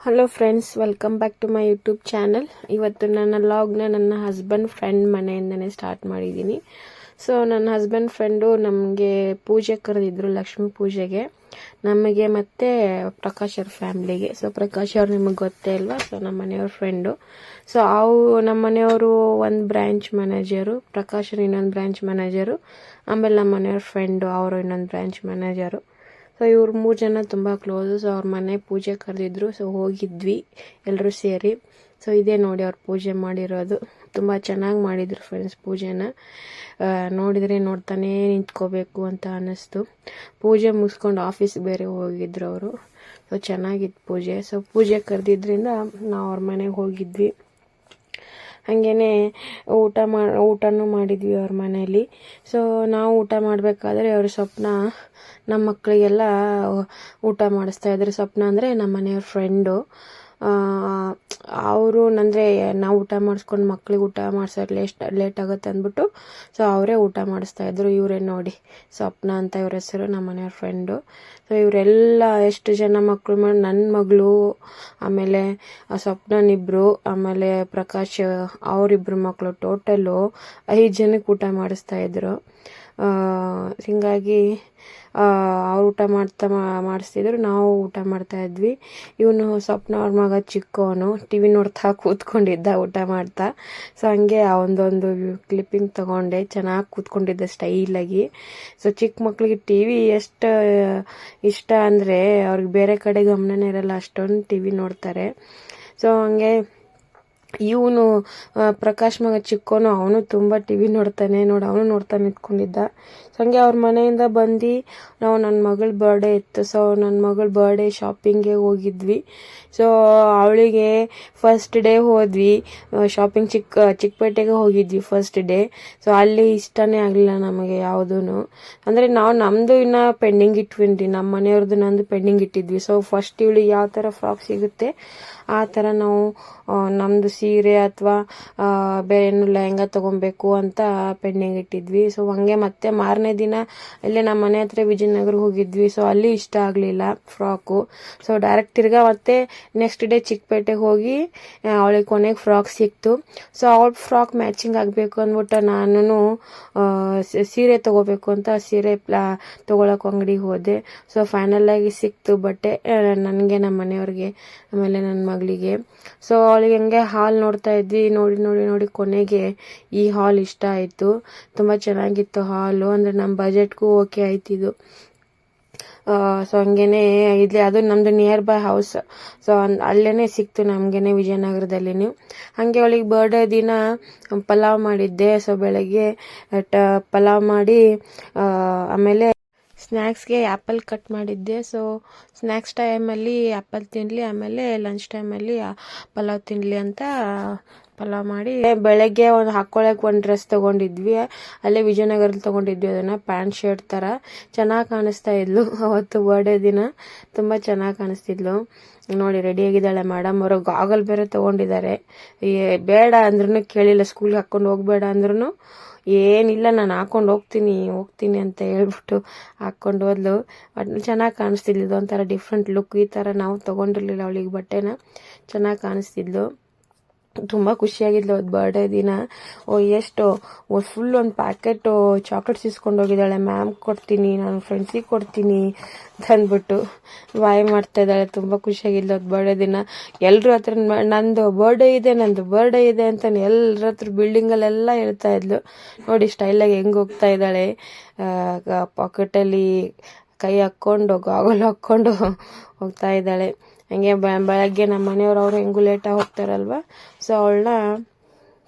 Hello friends, welcome back to my YouTube channel. ಇವತ್ತು ನನ್ನ ಲಾಗ್ನ ನನ್ನ ಹಸ್ಬೆಂಡ್ ಫ್ರೆಂಡ್ ಮನೆಯಿಂದನೇ ಸ್ಟಾರ್ಟ್ ಮಾಡಿದ್ದೀನಿ. ಸೊ ನನ್ನ ಹಸ್ಬೆಂಡ್ ಫ್ರೆಂಡು ನಮಗೆ ಪೂಜೆ ಕರೆದಿದ್ರು, ಲಕ್ಷ್ಮೀ ಪೂಜೆಗೆ, ನಮಗೆ ಮತ್ತು ಪ್ರಕಾಶ್ ಅವ್ರ ಫ್ಯಾಮ್ಲಿಗೆ. ಸೊ ಪ್ರಕಾಶ್ ಅವ್ರು ನಿಮಗೆ ಗೊತ್ತೇ ಅಲ್ವಾ, ಸೊ ನಮ್ಮ ಮನೆಯವ್ರ ಫ್ರೆಂಡು. ಸೊ ನಮ್ಮ ಮನೆಯವರು ಒಂದು ಬ್ರ್ಯಾಂಚ್ ಮ್ಯಾನೇಜರು, ಪ್ರಕಾಶ್ ಇನ್ನೊಂದು ಬ್ರ್ಯಾಂಚ್ ಮ್ಯಾನೇಜರು, ಆಮೇಲೆ ನಮ್ಮ ಮನೆಯವ್ರ ಫ್ರೆಂಡು ಅವರು ಇನ್ನೊಂದು ಬ್ರ್ಯಾಂಚ್ ಮ್ಯಾನೇಜರು. ಸೊ ಇವ್ರು 3 ಜನ ತುಂಬ ಕ್ಲೋಸು. ಸೊ ಅವ್ರ ಮನೆ ಪೂಜೆ ಕರೆದಿದ್ರು, ಸೊ ಹೋಗಿದ್ವಿ ಎಲ್ಲರೂ ಸೇರಿ. ಸೊ ಇದೇ ನೋಡಿ ಅವ್ರು ಪೂಜೆ ಮಾಡಿರೋದು. ತುಂಬ ಚೆನ್ನಾಗಿ ಮಾಡಿದ್ರು ಫ್ರೆಂಡ್ಸ್ ಪೂಜೆನ. ನೋಡಿದರೆ ನೋಡ್ತಾನೇ ನಿಂತ್ಕೋಬೇಕು ಅಂತ ಅನ್ನಿಸ್ತು. ಪೂಜೆ ಮುಗಿಸ್ಕೊಂಡು ಆಫೀಸ್ಗೆ ಬೇರೆ ಹೋಗಿದ್ರು ಅವರು. ಸೊ ಚೆನ್ನಾಗಿತ್ತು ಪೂಜೆ. ಸೊ ಪೂಜೆ ಕರೆದಿದ್ರಿಂದ ನಾವು ಅವ್ರ ಮನೆಗೆ ಹೋಗಿದ್ವಿ. ಹಾಗೇ ಊಟನೂ ಮಾಡಿದ್ವಿ ಅವ್ರ ಮನೇಲಿ. ಸೊ ನಾವು ಊಟ ಮಾಡಬೇಕಾದ್ರೆ ಅವ್ರ ಸ್ವಪ್ನ ನಮ್ಮ ಮಕ್ಕಳಿಗೆಲ್ಲ ಊಟ ಮಾಡಿಸ್ತಾಯಿದ್ರು. ಸ್ವಪ್ನ ಅಂದರೆ ನಮ್ಮ ಮನೆಯವ್ರ ಫ್ರೆಂಡು. ಅವರು ಅಂದರೆ ನಾವು ಊಟ ಮಾಡಿಸ್ಕೊಂಡು ಮಕ್ಳಿಗೆ ಊಟ ಮಾಡ್ಸೋಕೆ ಲೇಟ್ ಆಗುತ್ತೆ ಅಂದ್ಬಿಟ್ಟು ಸೊ ಅವರೇ ಊಟ ಮಾಡಿಸ್ತಾಯಿದ್ರು. ಇವರೇ ನೋಡಿ, ಸ್ವಪ್ನ ಅಂತ ಇವ್ರ ಹೆಸರು, ನಮ್ಮ ಮನೆಯವ್ರ ಫ್ರೆಂಡು. ಸೊ ಇವರೆಲ್ಲ ಎಷ್ಟು ಜನ ಮಕ್ಕಳು ಮಾಡಿ, ನನ್ನ ಮಗಳು, ಆಮೇಲೆ ಸ್ವಪ್ನನಿಬ್ಬರು, ಆಮೇಲೆ ಪ್ರಕಾಶ್ ಅವರಿಬ್ಬರು ಮಕ್ಕಳು, ಟೋಟಲು 5 ಜನಕ್ಕೆ ಊಟ ಮಾಡಿಸ್ತಾಯಿದ್ರು. ಹೀಗಾಗಿ ಅವ್ರು ಊಟ ಮಾಡಿಸ್ತಿದ್ರು, ನಾವು ಊಟ ಮಾಡ್ತಾಯಿದ್ವಿ. ಇವನು ಸ್ವಪ್ನ ಅವ್ರ ಮಗ ಚಿಕ್ಕವನು ಟಿ ವಿ ನೋಡ್ತಾ ಕೂತ್ಕೊಂಡಿದ್ದ ಊಟ ಮಾಡ್ತಾ. ಸೊ ಹಂಗೆ ಒಂದೊಂದು ಕ್ಲಿಪ್ಪಿಂಗ್ ತೊಗೊಂಡೆ, ಚೆನ್ನಾಗಿ ಕೂತ್ಕೊಂಡಿದ್ದ ಸ್ಟೈಲಾಗಿ. ಸೊ ಚಿಕ್ಕ ಮಕ್ಳಿಗೆ ಟಿ ವಿ ಎಷ್ಟು ಇಷ್ಟ ಅಂದರೆ ಅವ್ರಿಗೆ ಬೇರೆ ಕಡೆ ಗಮನನೇ ಇರಲ್ಲ, ಅಷ್ಟೊಂದು ಟಿ ವಿ ನೋಡ್ತಾರೆ. ಸೊ ಹಂಗೆ ಇವನು ಪ್ರಕಾಶ್ ಮಗ ಚಿಕ್ಕೋನು, ಅವನು ತುಂಬ ಟಿ ವಿ ನೋಡ್ತಾನೆ, ಅವನು ನೋಡ್ತಾ ನಿಂತ್ಕೊಂಡಿದ್ದ. ಸೊ ಹಂಗೆ ಅವ್ರ ಮನೆಯಿಂದ ಬಂದು ನಾವು ನನ್ನ ಮಗಳ ಬರ್ಡೇ ಇತ್ತು. ಸೊ ನನ್ನ ಮಗಳ ಬರ್ಡೇ ಶಾಪಿಂಗ್ಗೆ ಹೋಗಿದ್ವಿ. ಸೊ ಅವಳಿಗೆ ಫಸ್ಟ್ ಡೇ ಹೋದ್ವಿ ಶಾಪಿಂಗ್, ಚಿಕ್ಕಪೇಟೆಗೆ ಹೋಗಿದ್ವಿ ಫಸ್ಟ್ ಡೇ. ಸೊ ಅಲ್ಲಿ ಇಷ್ಟನೇ ಆಗಲಿಲ್ಲ ನಮಗೆ ಯಾವುದೂ. ಅಂದರೆ ನಾವು ನಮ್ಮದು ಇನ್ನೂ ಪೆಂಡಿಂಗ್ ಇಟ್ವಿನ್ರಿ, ನಮ್ಮ ಮನೆಯವ್ರದ್ದು ನಂದು ಪೆಂಡಿಂಗ್ ಇಟ್ಟಿದ್ವಿ. ಸೊ ಫಸ್ಟ್ ಇವಳಿಗೆ ಯಾವ ಥರ ಫ್ರಾಕ್ ಸಿಗುತ್ತೆ ಆ ಥರ ನಾವು ನಮ್ಮದು ಸೀರೆ ಅಥವಾ ಬೇರೆ ಏನು ಲೆಹಂಗಾ ತೊಗೊಬೇಕು ಅಂತ ಪೆಂಡಿಂಗ್ ಇಟ್ಟಿದ್ವಿ. ಸೊ ಹಂಗೆ ಮತ್ತೆ ಮಾರನೇ ದಿನ ಇಲ್ಲೇ ನಮ್ಮ ಮನೆ ಹತ್ರ ವಿಜಯನಗರ ಹೋಗಿದ್ವಿ. ಸೊ ಅಲ್ಲಿ ಇಷ್ಟ ಆಗಲಿಲ್ಲ ಫ್ರಾಕು. ಸೊ ಡೈರೆಕ್ಟ್ ತಿರ್ಗಾ ಮತ್ತೆ ನೆಕ್ಸ್ಟ್ ಡೇ ಚಿಕ್ಕಪೇಟೆಗೆ ಹೋಗಿ ಅವಳಿಗೆ ಕೊನೆಗೆ ಫ್ರಾಕ್ ಸಿಕ್ತು. ಸೊ ಅವಳ ಫ್ರಾಕ್ ಮ್ಯಾಚಿಂಗ್ ಆಗಬೇಕು ಅಂದ್ಬಿಟ್ಟು ನಾನು ಸೀರೆ ತೊಗೋಬೇಕು ಅಂತ ಸೀರೆ ತೊಗೊಳಕ್ಕೆ ಅಂಗಡಿಗೆ ಹೋದೆ. ಸೊ ಫೈನಲಾಗಿ ಸಿಕ್ತು ಬಟ್ಟೆ ನನಗೆ, ನಮ್ಮ ಮನೆಯವ್ರಿಗೆ, ಆಮೇಲೆ ನನ್ನ ಮಗಳಿಗೆ. ಸೊ ಅವಳಿಗೆ ಹಂಗೆ ಹಾಲ್ ನೋಡ್ತಾ ಇದ್ವಿ, ನೋಡಿ ಕೊನೆಗೆ ಈ ಹಾಲ್ ಇಷ್ಟ ಆಯಿತು. ತುಂಬ ಚೆನ್ನಾಗಿತ್ತು ಹಾಲು, ಅಂದರೆ ನಮ್ಮ ಬಜೆಟ್ಗೂ ಓಕೆ ಆಯ್ತಿದ್ದು. ಸೊ ಹಂಗೇನೆ ಇಲ್ಲಿ ಅದು ನಮ್ಮದು ನಿಯರ್ ಬೈ ಹೌಸ್. ಸೊ ಅಲ್ಲೇ ಸಿಕ್ತು ನಮಗೇನೆ ವಿಜಯನಗರದಲ್ಲಿ. ಹಾಗೆ ಅವಳಿಗೆ ಬರ್ಡೇ ದಿನ ಪಲಾವ್ ಮಾಡಿದ್ದೆ. ಸೊ ಬೆಳಗ್ಗೆ ಪಲಾವ್ ಮಾಡಿ ಆಮೇಲೆ ಸ್ನ್ಯಾಕ್ಸ್ಗೆ ಆ್ಯಪಲ್ ಕಟ್ ಮಾಡಿದ್ದೆ. ಸೊ ಸ್ನ್ಯಾಕ್ಸ್ ಟೈಮಲ್ಲಿ ಆ್ಯಪಲ್ ತಿನ್ನಲಿ, ಆಮೇಲೆ ಲಂಚ್ ಟೈಮಲ್ಲಿ ಪಲಾವ್ ತಿನ್ನಲಿ ಅಂತ ಪಲಾವ್ ಮಾಡಿ, ಬೆಳಗ್ಗೆ ಹಾಕ್ಕೊಳಕ್ಕೆ ಒಂದು ಡ್ರೆಸ್ ತೊಗೊಂಡಿದ್ವಿ. ಅಲ್ಲೇ ವಿಜಯನಗರಲ್ಲಿ ತೊಗೊಂಡಿದ್ವಿ ಅದನ್ನು, ಪ್ಯಾಂಟ್ ಶರ್ಟ್ ಥರ. ಚೆನ್ನಾಗಿ ಕಾಣಿಸ್ತಾ ಇದ್ಲು ಅವತ್ತು ಬರ್ಡೇ ದಿನ, ತುಂಬ ಚೆನ್ನಾಗಿ ಕಾಣಿಸ್ತಿದ್ಲು. ನೋಡಿ ರೆಡಿಯಾಗಿದ್ದಾಳೆ ಮೇಡಮ್ ಅವರು. ಗಾಗಲ್ ಬೇರೆ ತೊಗೊಂಡಿದ್ದಾರೆ. ಬೇಡ ಅಂದ್ರೂ ಕೇಳಿಲ್ಲ, ಸ್ಕೂಲ್ಗೆ ಹಾಕ್ಕೊಂಡು ಹೋಗ್ಬೇಡ ಅಂದ್ರೂ ಏನಿಲ್ಲ ನಾನು ಹಾಕ್ಕೊಂಡು ಹೋಗ್ತೀನಿ ಅಂತ ಹೇಳ್ಬಿಟ್ಟು ಹಾಕ್ಕೊಂಡು ಹೋದ್ಲು. ಬಟ್ ಚೆನ್ನಾಗಿ ಕಾಣಿಸ್ತಿದ್ಲು, ಇದೊಂಥರ ಡಿಫ್ರೆಂಟ್ ಲುಕ್. ಈ ಥರ ನಾವು ತೊಗೊಂಡಿರ್ಲಿಲ್ಲ ಅವಳಿಗೆ ಬಟ್ಟೆನ, ಚೆನ್ನಾಗಿ ಕಾಣಿಸ್ತಿದ್ಲು. ತುಂಬ ಖುಷಿಯಾಗಿದ್ಲು ಅವತ್ತು ಬರ್ಡೇ ದಿನ. ಎಷ್ಟು ಫುಲ್ ಒಂದು ಪ್ಯಾಕೆಟು ಚಾಕ್ಲೇಟ್ಸ್ ಇಸ್ಕೊಂಡು ಹೋಗಿದ್ದಾಳೆ. ಮ್ಯಾಮ್ ಕೊಡ್ತೀನಿ, ನಾನು ಫ್ರೆಂಡ್ಸಿಗೆ ಕೊಡ್ತೀನಿ ಅಂತ ಅಂದ್ಬಿಟ್ಟು ಬಾಯ್ ಮಾಡ್ತಾ ಇದ್ದಾಳೆ. ತುಂಬ ಖುಷಿಯಾಗಿದ್ಲು ಅವತ್ತು ಬರ್ಡೇ ದಿನ. ಎಲ್ಲರ ಹತ್ರ ನಂದು ಬರ್ಡೇ ಇದೆ ಅಂತ ಎಲ್ಲರ ಹತ್ರ ಬಿಲ್ಡಿಂಗಲ್ಲೆಲ್ಲ ಹೇಳ್ತಾ ಇದ್ಲು. ನೋಡಿ ಸ್ಟೈಲಾಗಿ ಹೆಂಗೆ ಹೋಗ್ತಾ ಇದ್ದಾಳೆ, ಪಾಕೆಟಲ್ಲಿ ಕೈ ಹಾಕ್ಕೊಂಡು ಗಾಗಲ್ ಹಾಕ್ಕೊಂಡು ಹೋಗ್ತಾ ಇದ್ದಾಳೆ. ಹಂಗೆ ಬೆಳಗ್ಗೆ ನಮ್ಮ ಮನೆಯವ್ರು ಅವರು ಹೆಂಗೂ ಲೇಟಾಗಿ ಹೋಗ್ತಾರಲ್ವ, ಸೊ ಅವಳನ್ನ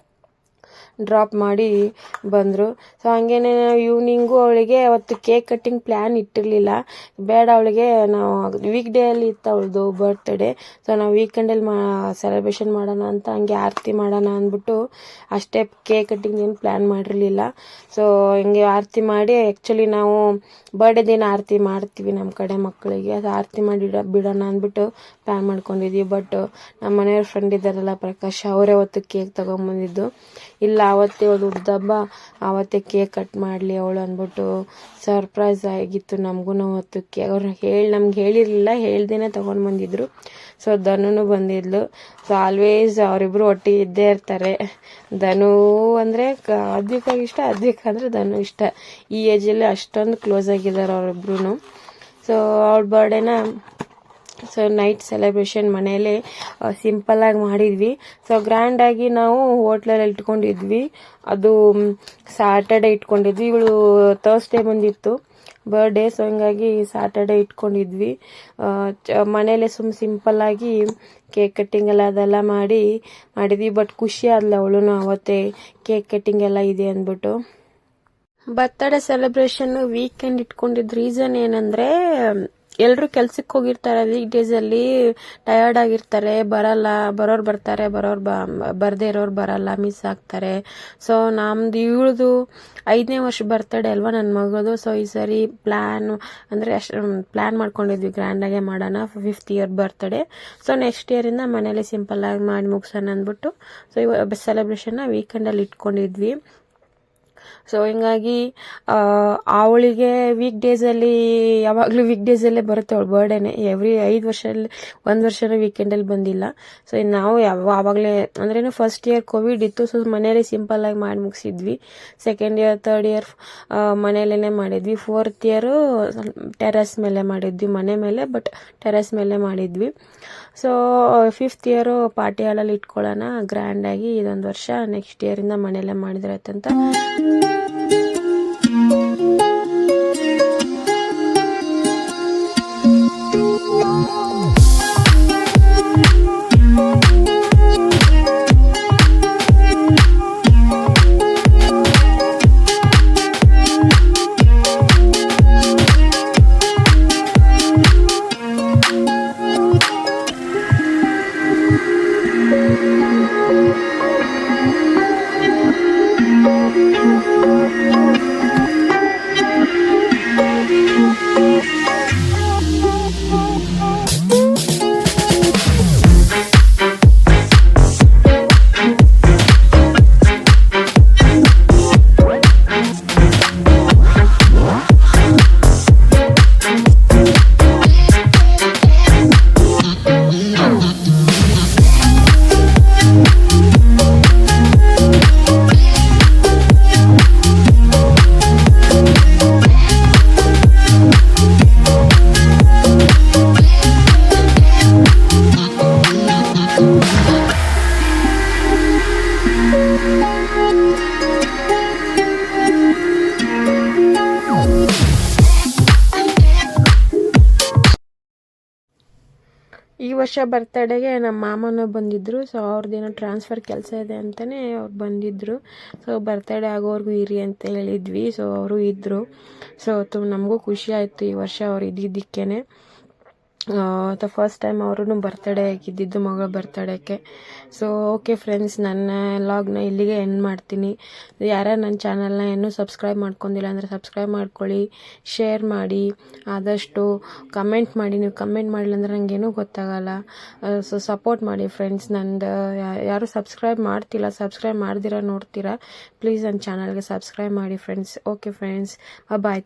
ಡ್ರಾಪ್ ಮಾಡಿ ಬಂದರು. ಸೊ ಹಂಗೇನೆ ಈವ್ನಿಂಗು ಅವಳಿಗೆ ಅವತ್ತು ಕೇಕ್ ಕಟ್ಟಿಂಗ್ ಪ್ಲ್ಯಾನ್ ಇಟ್ಟಿರಲಿಲ್ಲ. ಬೇಡ, ಅವಳಿಗೆ ನಾವು ವೀಕ್ ಡೇ ಅಲ್ಲಿ ಇತ್ತು ಅವಳದು ಬರ್ತ್ಡೇ. ಸೊ ನಾವು ವೀಕೆಂಡಲ್ಲಿ ಸೆಲೆಬ್ರೇಷನ್ ಮಾಡೋಣ ಅಂತ, ಹಂಗೆ ಆರತಿ ಮಾಡೋಣ ಅಂದ್ಬಿಟ್ಟು ಅಷ್ಟೇ, ಕೇಕ್ ಕಟ್ಟಿಂಗ್ ಏನು ಪ್ಲ್ಯಾನ್ ಮಾಡಿರಲಿಲ್ಲ. ಸೊ ಹಿಂಗೆ ಆರತಿ ಮಾಡಿ, ಆ್ಯಕ್ಚುಲಿ ನಾವು ಬರ್ಡೇ ದಿನ ಆರತಿ ಮಾಡ್ತೀವಿ ನಮ್ಮ ಕಡೆ ಮಕ್ಕಳಿಗೆ, ಅದು ಆರತಿ ಮಾಡಿ ಬಿಡೋಣ ಅಂದ್ಬಿಟ್ಟು ಪ್ಲ್ಯಾನ್ ಮಾಡ್ಕೊಂಡಿದ್ವಿ. ಬಟ್ ನಮ್ಮ ಮನೆಯವ್ರ ಫ್ರೆಂಡ್ ಇದ್ದಾರಲ್ಲ ಪ್ರಕಾಶ್, ಅವರೇ ಅವತ್ತು ಕೇಕ್ ತೊಗೊಂಬಂದಿದ್ದು. ಇಲ್ಲ ಅವತ್ತೇ ಅವಳು ಹುಡ್ದಬ್ಬ ಅವತ್ತೇ ಕೇಕ್ ಕಟ್ ಮಾಡಲಿ ಅವಳು ಅಂದ್ಬಿಟ್ಟು ಸರ್ಪ್ರೈಸ್ ಆಗಿತ್ತು ನಮಗೂ. ಅವತ್ತು ಅವ್ರು ನಮ್ಗೆ ಹೇಳಿರಲಿಲ್ಲ, ಹೇಳ್ದೇನೆ ತೊಗೊಂಡು ಬಂದಿದ್ರು. ಸೊ ಧನು ಬಂದಿದ್ಲು. ಸೊ ಆಲ್ವೇಸ್ ಅವರಿಬ್ರು ಒಟ್ಟಿಗೆ ಇದ್ದೇ ಇರ್ತಾರೆ. ಧನು ಅಂದರೆ ಅದ್ವಿಕಾಗಿ ಇಷ್ಟ, ಅದ್ವಿಕ ಅಂದರೆ ಧನು ಇಷ್ಟ. ಈ ಏಜಲ್ಲಿ ಅಷ್ಟೊಂದು ಕ್ಲೋಸ್ ಆಗಿದ್ದಾರೆ ಅವರಿಬ್ರು. ಸೊ ಅವಳ ಬರ್ಡೇನ ಸೊ ನೈಟ್ ಸೆಲೆಬ್ರೇಷನ್ ಮನೆಯಲ್ಲೇ ಸಿಂಪಲ್ಲಾಗಿ ಮಾಡಿದ್ವಿ. ಸೊ ಗ್ರ್ಯಾಂಡಾಗಿ ನಾವು ಹೋಟ್ಲಲ್ಲಿ ಇಟ್ಕೊಂಡಿದ್ವಿ. ಅದು ಸ್ಯಾಟರ್ಡೇ ಇಟ್ಕೊಂಡಿದ್ವಿ. ಇವಳು ಥರ್ಸ್ಡೇ ಬಂದಿತ್ತು ಬರ್ಡೇ. ಸೊ ಹಿಂಗಾಗಿ ಸ್ಯಾಟರ್ಡೇ ಇಟ್ಕೊಂಡಿದ್ವಿ. ಮನೇಲೆ ಸಿಂಪಲ್ಲಾಗಿ ಕೇಕ್ ಕಟ್ಟಿಂಗ್ ಎಲ್ಲ ಅದೆಲ್ಲ ಮಾಡಿದ್ವಿ. ಬಟ್ ಖುಷಿ ಆದ್ಲ ಅವಳು ಅವತ್ತೇ ಕೇಕ್ ಕಟ್ಟಿಂಗ್ ಎಲ್ಲ ಇದೆ ಅಂದ್ಬಿಟ್ಟು. ಬರ್ತಡೇ ಸೆಲೆಬ್ರೇಷನ್ ವೀಕೆಂಡ್ ಇಟ್ಕೊಂಡಿದ್ದ ರೀಸನ್ ಏನಂದ್ರೆ ಎಲ್ಲರೂ ಕೆಲ್ಸಕ್ಕೆ ಹೋಗಿರ್ತಾರೆ. ವೀಕ್ ಡೇಸಲ್ಲಿ ಟಯರ್ಡ್ ಆಗಿರ್ತಾರೆ, ಬರೋರು ಬರ್ತಾರೆ, ಬರ್ದೇ ಇರೋರು ಬರಲ್ಲ, ಮಿಸ್ ಆಗ್ತಾರೆ. ಸೊ ನಮ್ದು ಇವಳದು 5ನೇ ವರ್ಷ ಬರ್ತಡೇ ಅಲ್ವಾ ನನ್ನ ಮಗದು. ಸೊ ಈ ಸರಿ ಪ್ಲಾನ್ ಮಾಡ್ಕೊಂಡಿದ್ವಿ ಗ್ರ್ಯಾಂಡಾಗೆ ಮಾಡೋಣ, 5th year birthday. So next ಇಯರಿಂದ ಮನೇಲಿ ಸಿಂಪಲ್ಲಾಗಿ ಮಾಡಿ ಮುಗಿಸೋಣ ಅಂದ್ಬಿಟ್ಟು ಸೊ ಸೆಲೆಬ್ರೇಷನ್ನ ವೀಕೆಂಡಲ್ಲಿ ಇಟ್ಕೊಂಡಿದ್ವಿ. ಸೊ ಹಿಂಗಾಗಿ ಅವಳಿಗೆ ವೀಕ್ ಡೇಸಲ್ಲಿ ಯಾವಾಗಲೂ ವೀಕ್ ಡೇಸಲ್ಲೇ ಬರುತ್ತೆ ಅವಳು ಬರ್ಡೇನೆ. ಎವ್ರಿ 5 ವರ್ಷದಲ್ಲಿ 1 ವರ್ಷನೂ ವೀಕೆಂಡಲ್ಲಿ ಬಂದಿಲ್ಲ. ಸೊ ನಾವು ಆವಾಗಲೇ ಅಂದ್ರೇನು ಫಸ್ಟ್ ಇಯರ್ ಕೋವಿಡ್ ಇತ್ತು. ಸೊ ಮನೇಲಿ ಸಿಂಪಲ್ಲಾಗಿ ಮಾಡಿ ಮುಗಿಸಿದ್ವಿ. ಸೆಕೆಂಡ್ ಇಯರ್ 3rd ಇಯರ್ ಮನೇಲೇ ಮಾಡಿದ್ವಿ. 4th ಇಯರು ಟೆರೆಸ್ ಮೇಲೆ ಮಾಡಿದ್ವಿ, ಮನೆ ಮೇಲೆ, ಬಟ್ ಟೆರೆಸ್ ಮೇಲೆ ಮಾಡಿದ್ವಿ. ಸೊ 5th ಇಯರು ಪಾರ್ಟಿ ಹಾಲಲ್ಲಿ ಇಟ್ಕೊಳ್ಳೋಣ ಗ್ರ್ಯಾಂಡಾಗಿ ಇದೊಂದು ವರ್ಷ, ನೆಕ್ಸ್ಟ್ ಇಯರಿಂದ ಮನೆಯಲ್ಲೇ ಮಾಡಿದ್ರಾಯ್ತಂತ. ಈ ವರ್ಷ ಬರ್ತಡೇಗೆ ನಮ್ಮ ಮಾಮನೂ ಬಂದಿದ್ದರು. ಸೊ ಅವ್ರದ್ದೇನೋ ಟ್ರಾನ್ಸ್ಫರ್ ಕೆಲಸ ಇದೆ ಅಂತಲೇ ಅವ್ರು ಬಂದಿದ್ದರು. ಸೊ ಬರ್ತಡೇ ಆಗೋವರೆಗೂ ಇರಿ ಅಂತ ಹೇಳಿದ್ವಿ. ಸೊ ಅವರು ಇದ್ದರು. ಸೊ ನಮಗೂ ಖುಷಿ ಆಯಿತು ಈ ವರ್ಷ ಅವ್ರು ಇದ್ದಿದ್ದಕ್ಕೇ. ಫಸ್ಟ್ ಟೈಮ್ ಅವರು ಬರ್ತಡೇ ಆಗಿದ್ದಿದ್ದು ಮಗಳ ಬರ್ತಡೇಗೆ. ಸೊ ಓಕೆ ಫ್ರೆಂಡ್ಸ್, ನನ್ನ ಲಾಗ್ನ ಇಲ್ಲಿಗೆ ಎಂಡ್ ಮಾಡ್ತೀನಿ. ಯಾರ್ಯಾರು ನನ್ನ ಚಾನಲ್ನ ಇನ್ನೂ ಸಬ್ಸ್ಕ್ರೈಬ್ ಮಾಡ್ಕೊಂಡಿಲ್ಲ ಅಂದರೆ ಸಬ್ಸ್ಕ್ರೈಬ್ ಮಾಡ್ಕೊಳ್ಳಿ, ಶೇರ್ ಮಾಡಿ, ಆದಷ್ಟು ಕಮೆಂಟ್ ಮಾಡಿ. ನೀವು ಕಮೆಂಟ್ ಮಾಡಿಲ್ಲ ಅಂದರೆ ನನಗೇನೂ ಗೊತ್ತಾಗಲ್ಲ. ಸೊ ಸಪೋರ್ಟ್ ಮಾಡಿ ಫ್ರೆಂಡ್ಸ್. ನಂದು ಯಾರು ಸಬ್ಸ್ಕ್ರೈಬ್ ಮಾಡ್ತಿಲ್ಲ, ಸಬ್ಸ್ಕ್ರೈಬ್ ಮಾಡ್ದಿರ ನೋಡ್ತೀರಾ, ಪ್ಲೀಸ್ ನನ್ನ ಚಾನಲ್ಗೆ ಸಬ್ಸ್ಕ್ರೈಬ್ ಮಾಡಿ ಫ್ರೆಂಡ್ಸ್. ಓಕೆ ಫ್ರೆಂಡ್ಸ್, ಬಾಯ್.